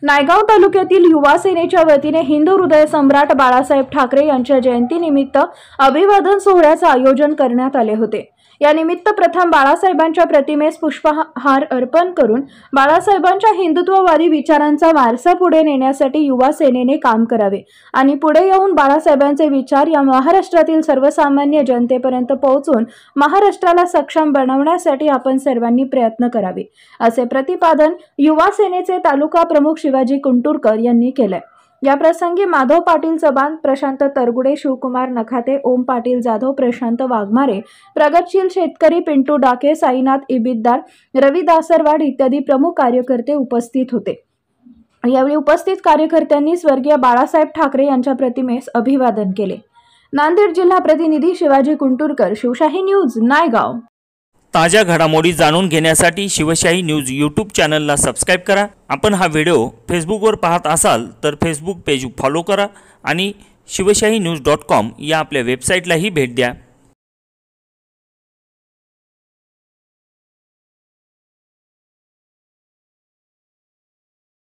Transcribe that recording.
नायगाव तालुक्यातील युवा सेनेच्या वतीने हिंदू हृदय सम्राट बाळासाहेब ठाकरे यांच्या जयंतीनिमित्त अभिवादन सोहळ्याचे आयोजन करण्यात आले होते। या निमित्त प्रथम बाळासाहेबांच्या प्रतिमेस पुष्पहार अर्पण करून बाळासाहेबांच्या हिंदुत्ववादी विचारांचा वारसा पुढे नेण्यासाठी युवा सेनेने काम करावे आणि पुढे येऊन बाळासाहेबांचे विचार या महाराष्ट्रातील सर्वसामान्य जनतेपर्यंत पोहोचून महाराष्ट्राला सक्षम बनवण्यासाठी आपण सर्वांनी प्रयत्न करावे, असे प्रतिपादन युवा सेनेचे तालुका प्रमुख शिवाजी कुंटुरकर यांनी केले। या प्रसंगी माधव पाटील चबान, प्रशांत तरगुडे, शिवकुमार नखाते, ओम पाटील जाधव, प्रशांत वाघमारे, प्रगतशील शेतकरी पिंटू डाके, साईनाथ इबिददार, रवी दासरवाड इत्यादी प्रमुख कार्यकर्ते उपस्थित होते। यावेळी उपस्थित कार्यकर्त्यांनी स्वर्गीय बाळासाहेब ठाकरे यांच्या प्रतिमेस अभिवादन केले। नांदेड जिल्हा प्रतिनिधी शिवाजी कुंटुरकर, शिवशाही न्यूज, नायगाव। ताज्या घडामोडी जाणून घेण्यासाठी शिवशाही न्यूज यूट्यूब चॅनलला सबस्क्राइब करा। आपण हा व्हिडिओ फेसबुकवर पाहत असाल तर फेसबुक पेज फॉलो करा आणि शिवशाही न्यूज.com या आपल्या वेबसाईटलाही भेट द्या।